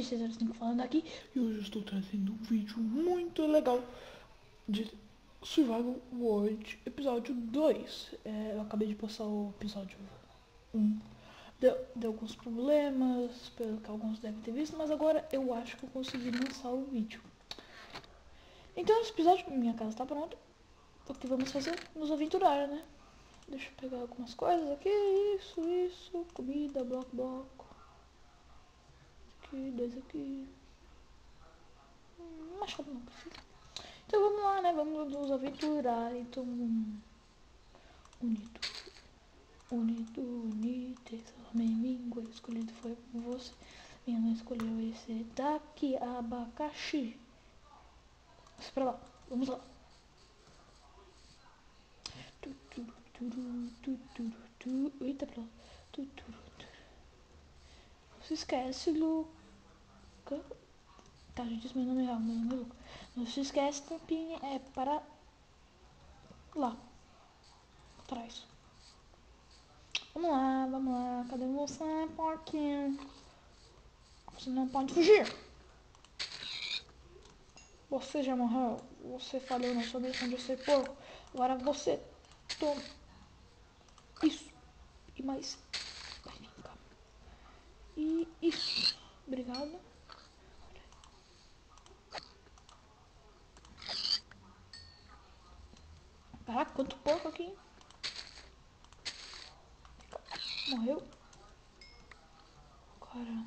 G605 falando aqui e hoje eu estou trazendo um vídeo muito legal de Survival World episódio 2. Eu acabei de postar o episódio 1. Deu alguns problemas, pelo que alguns devem ter visto, mas agora eu acho que eu consegui lançar o vídeo. Então esse episódio, minha casa está pronta. O que vamos fazer? Nos aventurar, né? Deixa eu pegar algumas coisas aqui. Isso. Comida, bloco. Aqui, dois aqui. Machado não precisa. Então vamos lá, né? Vamos nos aventurar. Então, unites, minha escolhido foi você. Minha mãe escolheu esse daqui, abacaxi. Vamos pra lá, vamos lá. Eita, pra lá. Não se esquece, Luca. Tá, já disse meu nome real, meu nome é Luca. Não se esquece, tampinha, é para lá, atrás. Vamos lá. Cadê você, porquinho? Você não pode fugir. Você já morreu. Você falhou na sua missão de ser porco. Agora você toma isso. E mais. E isso. Obrigado. Caraca, quanto porco aqui. Morreu. Cara.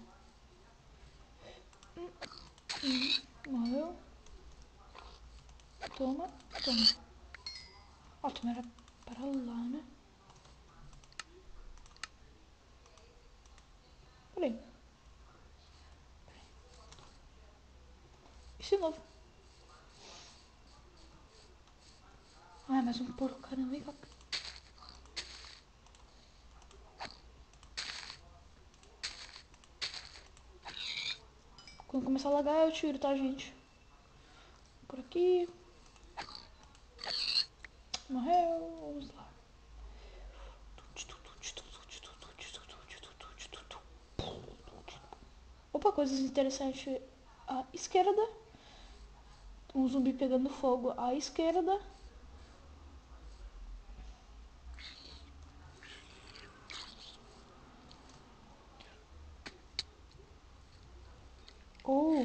Morreu. Toma. Ó, tu era para lá, né? Peraí. Esse novo. Ah, mais um porco, caramba. Vem cá. Quando começar a lagar, eu tiro, tá, gente? Por aqui. Morreu. Vamos lá. Opa, coisas interessantes à esquerda. Um zumbi pegando fogo à esquerda. Oh.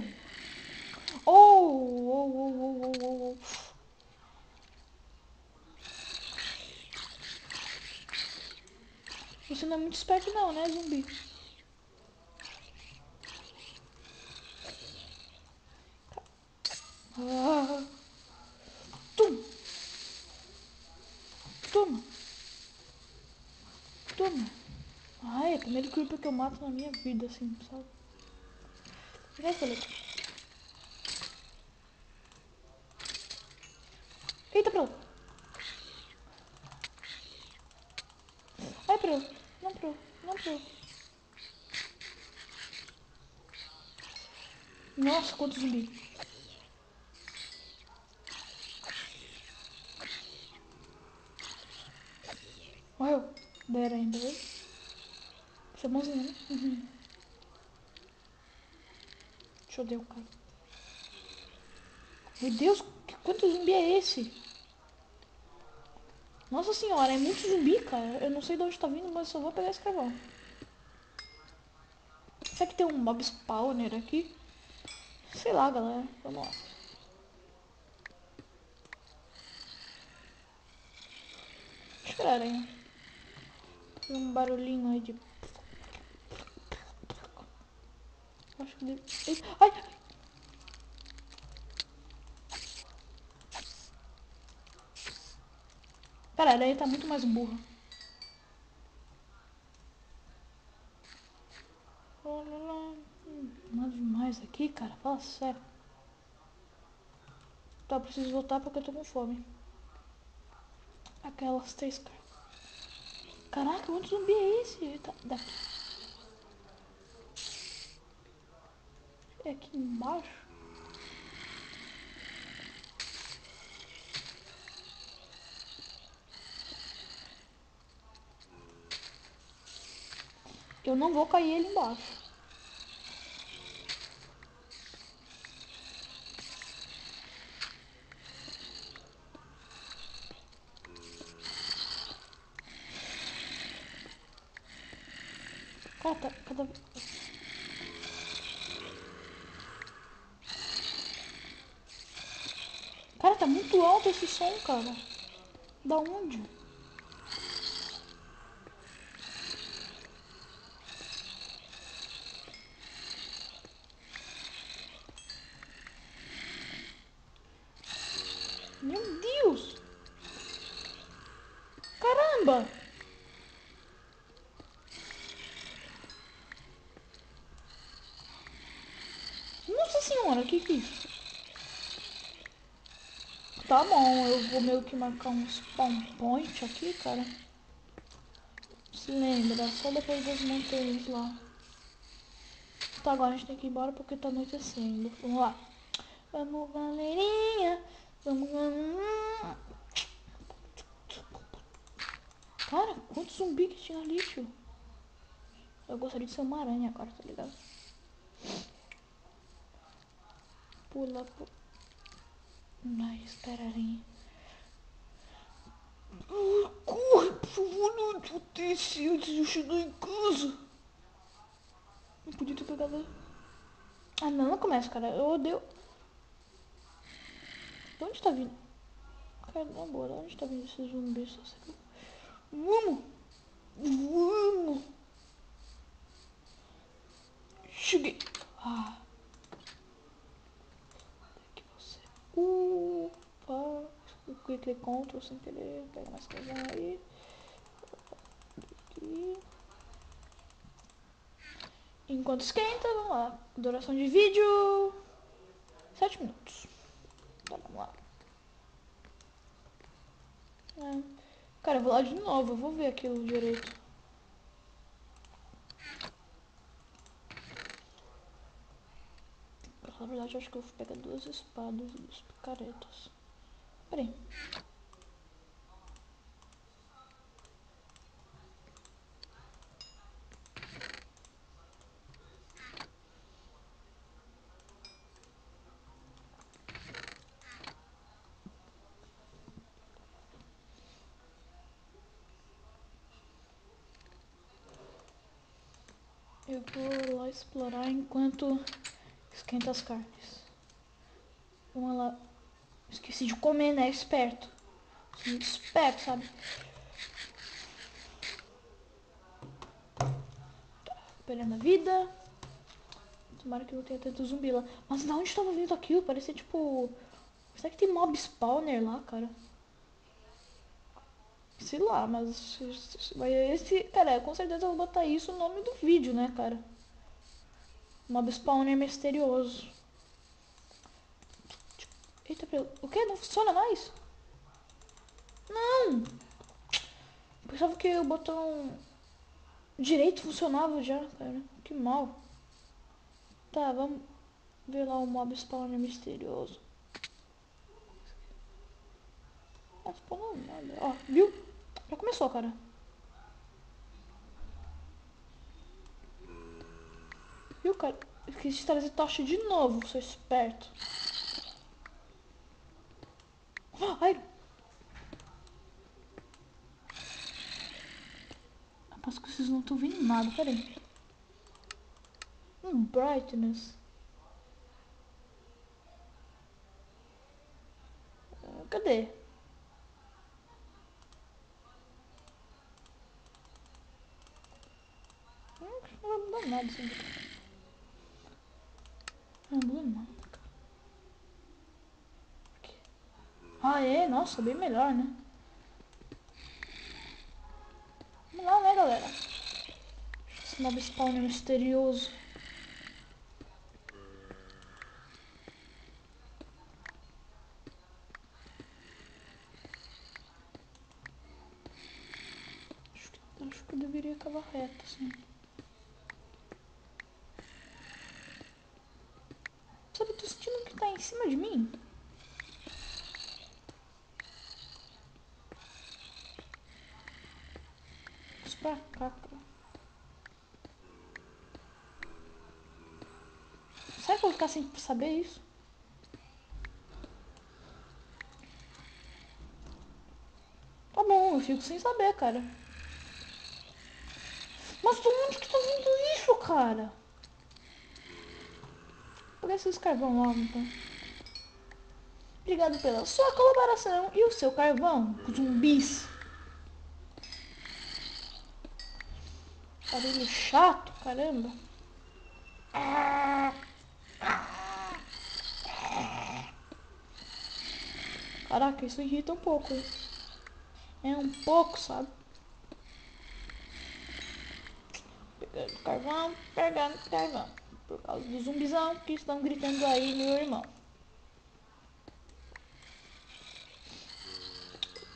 Você não é muito esperto não, né, zumbi? Ah. Toma. Ai, é o primeiro creeper que eu mato na minha vida, assim, sabe? Vai, coleta. Eita, pra lá. Vai, pra lá. Não, pra lá. Nossa, quanto zumbi. Morreu. Dera ainda, viu? Você é bonzinho, né? Deixa eu ver o cara. Meu Deus, quanto zumbi é esse? Nossa senhora, é muito zumbi, cara. Eu não sei de onde tá vindo, mas só vou pegar esse carvão. Será que tem um mob spawner aqui? Sei lá, galera. Vamos lá. Espera aí. Tem um barulhinho aí de... Acho que deve... Ai! Pera, daí tá muito mais burra. Nada demais aqui, cara. Fala sério. Tá, eu preciso voltar porque eu tô com fome. Aquelas 3 caras. Caraca, quanto zumbi é esse? Tá, daqui. É aqui embaixo? Eu não vou cair ele embaixo. Cara, tá cada... Cara, tá muito alto esse som, cara. Da onde? Meu Deus! Caramba! Nossa senhora, que é isso? Tá bom, eu vou meio que marcar um spawn point aqui, cara. Se lembra, só depois das montanhas lá. Tá, agora a gente tem que ir embora porque tá anoitecendo. Vamos lá. Vamos, galerinha. Vamos, galerinha. Cara, quanto zumbi que tinha ali, tio. Eu gostaria de ser uma aranha agora, tá ligado? Pula, pula. Ai, espera, aranha. Corre, por favor, não acontece antes de eu chegar em casa. Não podia ter pegado. Ah, não começa, cara. Eu odeio. De onde tá vindo? Cara, na boa, de onde tá vindo esse zumbi? Só sei que... Vamos! Vamos! Cheguei! Ah, aqui você. Opa! Eu cliquei Ctrl sem querer. Pega mais coisa aí. Aqui. Enquanto esquenta, vamos lá. Duração de vídeo: 7 minutos. Tá, vamos lá. É. Cara, eu vou lá de novo. Eu vou ver aquilo direito. Na verdade, eu acho que eu vou pegar 2 espadas e 2 picaretas. Peraí. Eu vou lá explorar enquanto esquenta as carnes. Vamos lá. Esqueci de comer, né? Esperto. Sou muito esperto, sabe? Recuperando a vida. Tomara que não tenha tanto zumbi lá. Mas de onde tava vindo aquilo? Parecia tipo... Será que tem mob spawner lá, cara? Sei lá, mas... Esse... Cara, com certeza eu vou botar isso no nome do vídeo, né, cara? Mob spawner misterioso. Eita, o que? Não funciona mais? Não! Pensava que o botão direito funcionava já, cara. Que mal. Tá, vamos ver lá o mob spawner misterioso. Não spawnou nada. Ó, viu? Já começou, cara. Viu, cara? Eu quis trazer tocha de novo, sou esperto. Ai! Aposto que vocês não estão vendo nada, peraí. Brightness. Cadê? Não vai mudar nada isso aqui. Não muda nada, cara. Aqui. Ah, é? Nossa, bem melhor, né? Vamos lá, né, galera? Esse mob spawner misterioso. Acho que eu deveria cavar reto, assim. Sabe, eu tô sentindo que tá em cima de mim. Isso pra cá, cara. Será que eu vou ficar sem saber isso? Tá bom, eu fico sem saber, cara. Mas de onde que tá vindo cara. Por esses carvão logo, então. Obrigado pela sua colaboração e o seu carvão, zumbis. Barulho chato, caramba. Caraca, isso irrita um pouco, hein? É um pouco, sabe? Pegando carvão, pegando carvão. Por causa do zumbizão que estão gritando aí, meu irmão.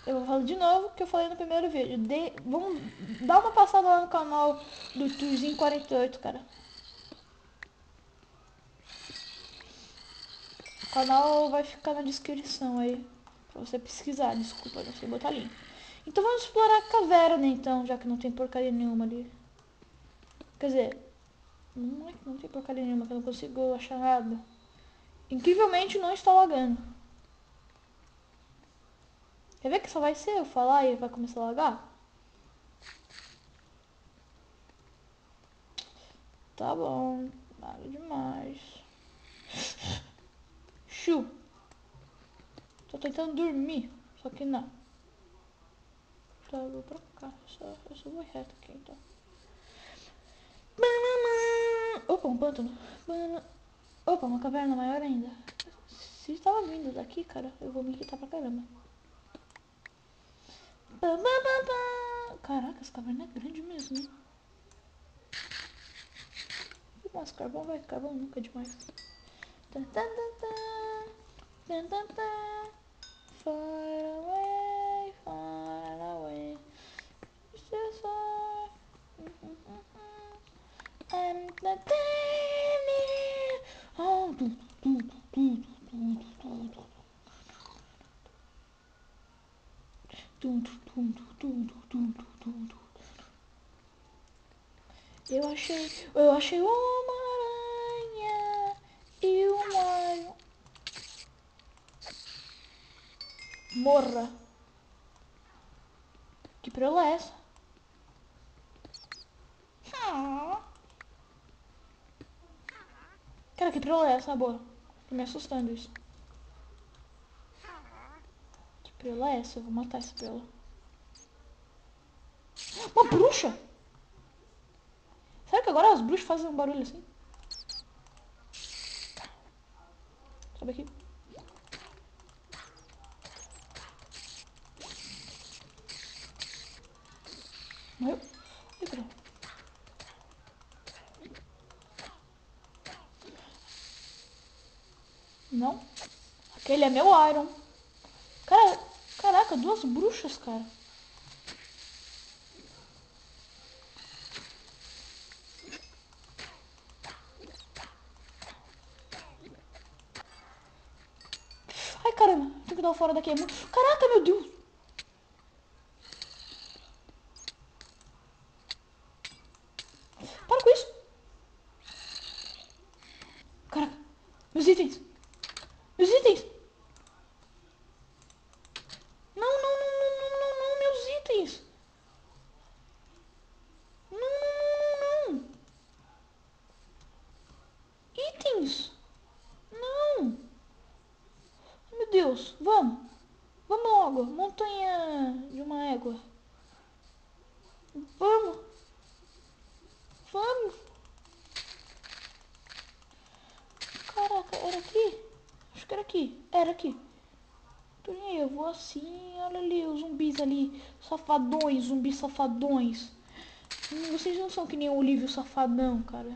Eu vou falar de novo o que eu falei no primeiro vídeo. Vamos dar uma passada lá no canal do Turzinho 48, cara. O canal vai ficar na descrição aí. Pra você pesquisar, desculpa, não sei botar link. Então vamos explorar a caverna então, já que não tem porcaria nenhuma ali. Quer dizer, não é que não tem porcaria nenhuma, que eu não consigo achar nada. Incrivelmente não está lagando. Quer ver que só vai ser eu falar e vai começar a lagar? Tá bom, nada demais. Chu. Tô tentando dormir, só que não. Tá, eu vou pra cá, eu só vou reto aqui então. Opa, um pântano. Opa, uma caverna maior ainda. Se estava vindo daqui, cara, eu vou me irritar pra caramba. Caraca, essa caverna é grande mesmo, hein? Mas carvão vai, carvão nunca é demais. Far away, far away. I'm the eu achei uma aranha e um alho. Morra. Que prela é essa? Cara, que prela é essa, boa? Tô me assustando isso. Que prela é essa? Eu vou matar essa prela. Uma bruxa? Será que agora as bruxas fazem um barulho assim? Sobe aqui. Morreu? Ih, cadê? Não? Aquele é meu Iron. Cara, caraca, duas bruxas, cara. Ai, caramba, tenho que dar fora daqui. Caraca, meu Deus. Para com isso. Caraca, meus itens. Meus itens. Não, não, não, não, não, não, não, meus itens. Não, não, não, não. Itens. Não. Meu Deus, vamos. Vamos logo. Montanha de uma égua. Vamos. Vamos. Caraca, era aqui? Acho que era aqui. Era aqui. Eu vou assim, olha ali, os zumbis ali. Safadões, zumbis safadões. Vocês não são que nem o Olívio Safadão, cara.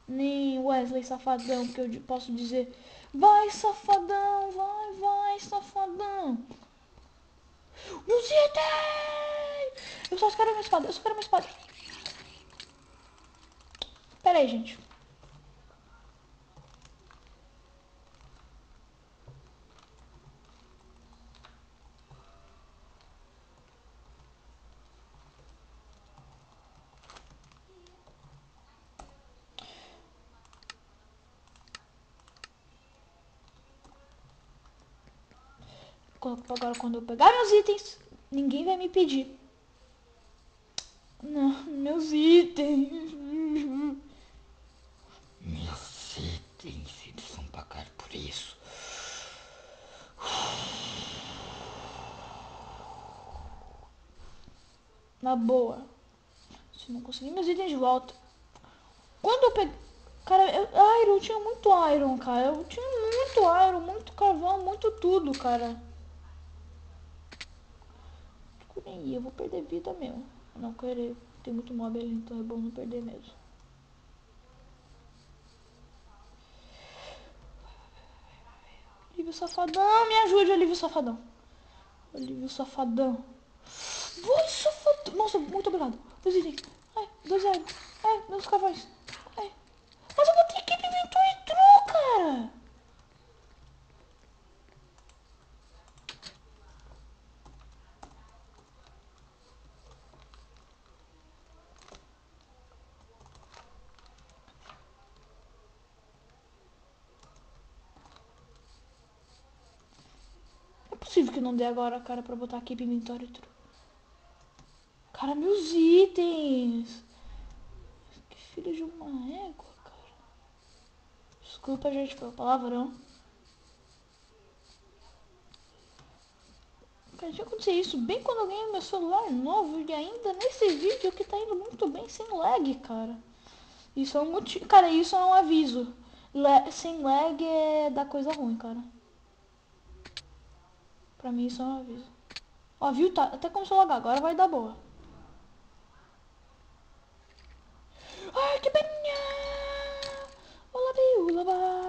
Nem o Wesley Safadão, que eu posso dizer. Vai, safadão, vai, safadão. Meus itens! Eu só quero uma espada, eu só quero uma espada. Pera aí, gente. Agora quando eu pegar meus itens, ninguém vai me pedir. Não, meus itens. Sim, eles vão pagar por isso. Na boa. Se não conseguir meus itens de volta. Quando eu peguei... Cara, eu tinha muito iron, cara. Eu tinha muito iron, muito carvão, muito tudo, cara. Eu vou perder vida mesmo. Não querer. Tem muito mob ali, então é bom não perder mesmo. Alívio safadão, me ajude, alívio safadão. Alívio safadão. Vai, safadão. Nossa, muito obrigado. 2 itens. Ai, 2 iron. Ai, meus carvões. Ai. Mas eu botei equipe inventou e entrou, cara. É possível que não dê agora, cara, pra botar aqui inventório e tudo. Cara, meus itens. Que filho de uma égua, cara. Desculpa, gente, pelo palavrão. Cara, tinha acontecido isso bem quando eu ganhei meu celular novo e ainda nesse vídeo que tá indo muito bem sem lag, cara. Isso é um motivo. Cara, isso é um aviso. Sem lag é da coisa ruim, cara. Pra mim isso é um aviso. Ó, viu? Tá, até começou a lagar, agora vai dar boa. Ai, que beninha! Olá, biulaba.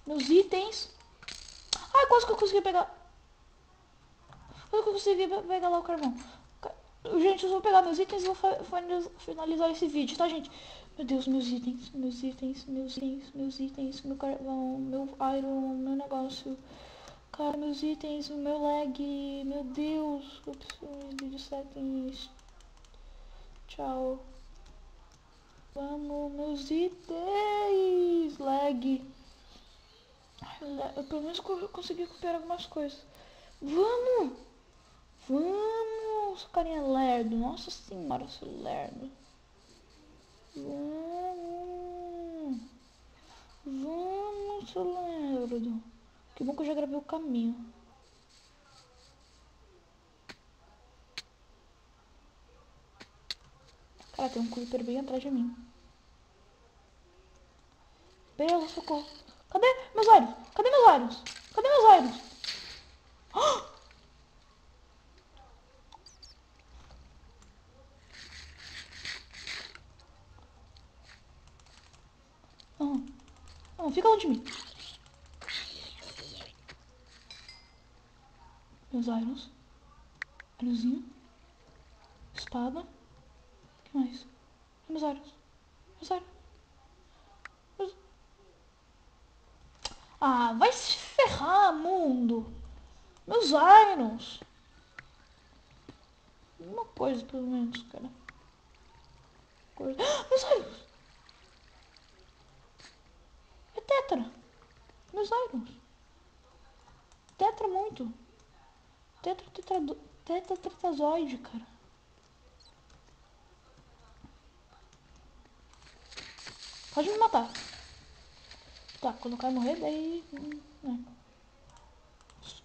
Meus itens. Ai, quase que eu consegui pegar. Quase que eu consegui pegar lá o carvão. Gente, eu vou pegar meus itens e vou finalizar esse vídeo, tá, gente? Meu Deus, meus itens, meus itens, meus itens, meus itens, meu carvão, meu iron, meu negócio. Cara, meus itens, meu lag, meu Deus, eu preciso de settings. Tchau. Vamos, meus itens, lag. Eu pelo menos consegui recuperar algumas coisas. Vamos! Vamos, carinha lerdo. Nossa senhora, seu lerdo. Vamos. Vamos, seu lerdo. Que bom que eu já gravei o caminho. Cara, tem um creeper bem atrás de mim. Beleza, socorro. Cadê meus irons? Cadê meus irons? Cadê meus irons? Não, não, fica longe de mim. Meus irons. Ironzinho. Espada. O que mais? Meus irons. Meus irons. Meus... Ah, vai se ferrar, mundo. Meus irons. Uma coisa, pelo menos, cara. Coisa. Meus irons. É tetra. Meus irons. Tetra muito. Tetrazoide, cara. Pode me matar. Tá, quando o cara morrer, daí...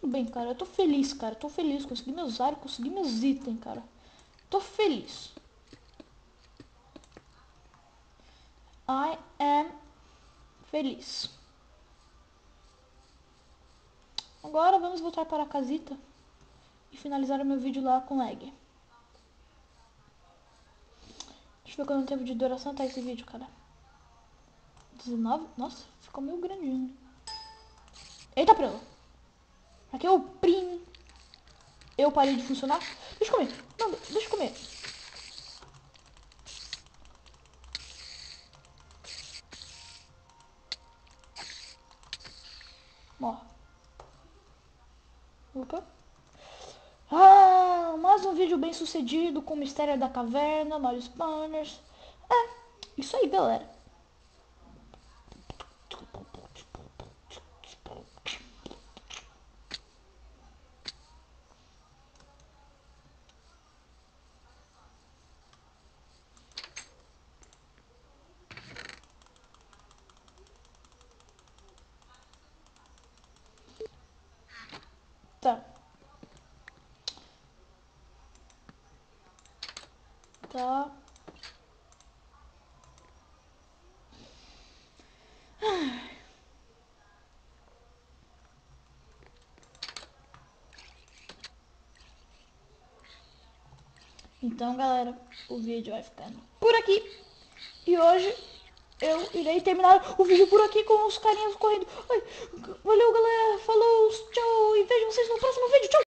Tudo bem, cara. Eu tô feliz, cara. Tô feliz. Consegui meus áreas, consegui meus itens, cara. Tô feliz. I am feliz. Agora vamos voltar para a casita e finalizar o meu vídeo lá com lag. Deixa eu ver quanto tempo de duração tá esse vídeo, cara. 19? Nossa, ficou meio grandinho. Eita, prelo. Aqui é o prim. Eu parei de funcionar. Deixa eu comer. Não, deixa eu comer. Morre. Opa. Ah, mais um vídeo bem sucedido com o Mistério da Caverna, Mario Spawners. É, isso aí, galera. Tá. Então, galera, o vídeo vai ficando por aqui. E hoje eu irei terminar o vídeo por aqui com os carinhas correndo. Ai, valeu, galera. Falou, tchau. E vejo vocês no próximo vídeo. Tchau.